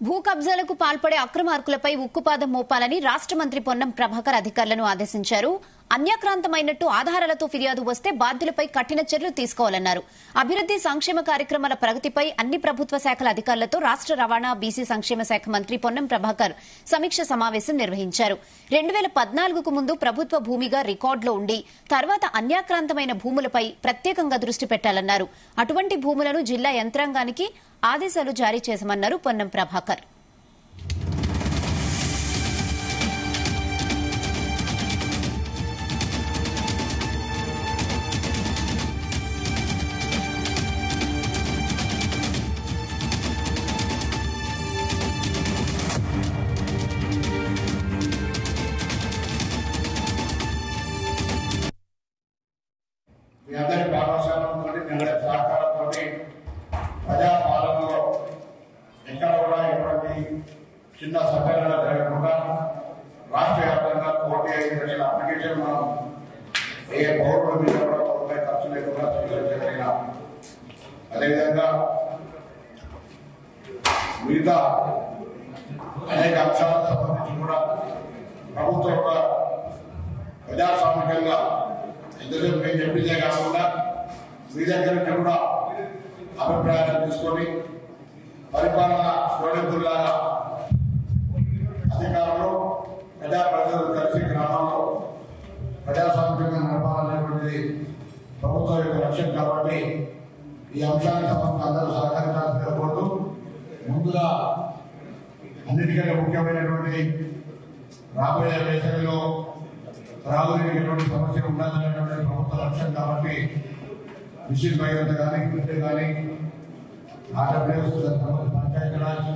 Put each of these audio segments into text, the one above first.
భూ కబ్జాలకు పాల్పడే అక్రమార్కులపై ఉక్కుపాదం మోపాలని రాష్ట్ర మంత్రి పొన్నం ప్రభాకర్ అధికారులను ఆదేశించారు. అన్యాక్రాంతమైనట్టు ఆధారాలతో ఫిర్యాదు వస్తే బాధ్యులపై కఠిన చర్యలు తీసుకోవాలన్నారు. అభివృద్ది సంక్షేమ కార్యక్రమాల ప్రగతిపై అన్ని ప్రభుత్వ శాఖల అధికారులతో రాష్ట్ర రవాణా బీసీ సంక్షేమ శాఖ మంత్రి పొన్నం ప్రభాకర్ సమీక్ష సమావేశం నిర్వహించారు. 2014కు ముందు ప్రభుత్వ భూమిగా రికార్డులో ఉండి తర్వాత అన్యాక్రాంతమైన భూములపై ప్రత్యేకంగా దృష్టి పెట్టాలన్నారు. అటువంటి భూములను జిల్లా యంత్రాంగానికి ఆదేశాలు జారీ చేశామన్నారు పొన్నం ప్రభాకర్. మీ అందరి భాగస్వామ్యంతో మీ అందరి సహకారంతో ప్రజాపాలనలో ఎక్కడ కూడా ఎటువంటి చిన్న సభ్యులు జరగకుండా రాష్ట్ర వ్యాప్తంగా 1,5 లక్షల అప్లికేషన్ మనం ఏ పౌరుల మీద కూడా రూపాయి ఖర్చు లేకుండా స్వీకరించగలిగిన అదేవిధంగా మిగతా అనేక అంశాలకు సంబంధించి కూడా ప్రభుత్వం కూడా ప్రజాస్వామికంగా ఎందుకంటే మేము చెప్పిందే కాకుండా మీ దగ్గర నుంచి కూడా అభిప్రాయాలు తీసుకొని పరిపాలన సోదరులాగా అధికారులు ప్రజాప్రతినిధులు కలిసి గ్రామాల్లో ప్రజాస్వామ్యంగా నడపాలనేటువంటిది ప్రభుత్వం యొక్క లక్ష్యం కాబట్టి ఈ అంశానికి సంబంధించి అందరూ సహకరించాల్సిన కోరుతూ ముందుగా అన్నిటికంటే ముఖ్యమైనటువంటి రాబోయే వేసవిలో త్రాగునీరు ఎటువంటి సమస్య ఉండాలనేటువంటి ప్రభుత్వ లక్ష్యం కాబట్టి మిషన్ భగీరథ కానీ గ్రిడ్ కానీ ఆంధ్రప్రదేశ్ పంచాయతీరాజ్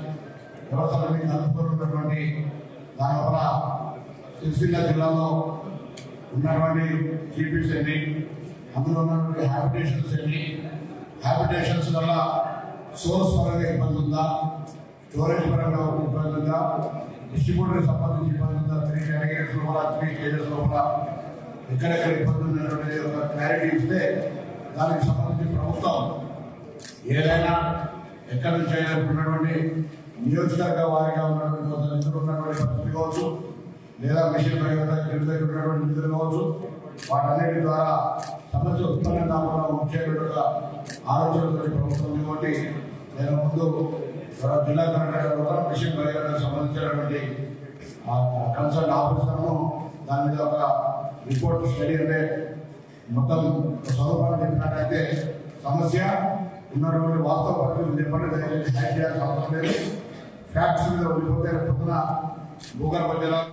వ్యవస్థలన్నీ కలుపుతున్నటువంటి దానివల్ల సిరిసిల్ల జిల్లాలో ఉన్నటువంటి జీపీస్ ఎన్ని అందులో ఉన్నటువంటి హ్యాబిటేషన్స్ వల్ల సోర్స్ పరంగా ఇబ్బంది ఉందా, స్టోరేజ్ పరంగా ఇబ్బంది ఉందా, డిస్ట్రిబ్యూటర్ సంబంధించి ఇబ్బంది ఉందా, 3 కేటగిరీస్ లోపల 3 స్టేజెస్ లోపల ఎక్కడెక్కడ ఇబ్బంది ఉన్నటువంటి ఒక క్లారిటీ ఇస్తే దానికి సంబంధించి ప్రభుత్వం ఏదైనా ఎక్కడి నుంచి అయినా ఉన్నటువంటి నియోజకవర్గ వారిగా ఉన్నటువంటి నిధులు ఉన్నటువంటి పరిస్థితి కావచ్చు, లేదా మిషన్ ఉన్నటువంటి నిధులు కావచ్చు, వాటన్నిటి ద్వారా సమస్య ఉత్పన్నం కాకుండా వచ్చేటట్టుగా ఆలోచనతో ప్రభుత్వం కాబట్టి నేను ముందు జిల్లా కలెక్టర్ ద్వారా మిషన్ భగీరథకు సంబంధించినటువంటి కన్సర్న్ ఆఫీసర్ను దాని మీద ఒక రిపోర్ట్ స్టడీ అంటే మొత్తం స్వరూపాన్ని చెప్పినట్టయితే సమస్య ఉన్నటువంటి వాస్తవ పరిస్థితులు చెప్పండి, దయచేసి హ్యాక్ చేయాల్సిన అవసరం లేదు. ఫ్యాక్ట్స్ మీద ఉండిపోతే పొద్దున భూగర్భ జలాలు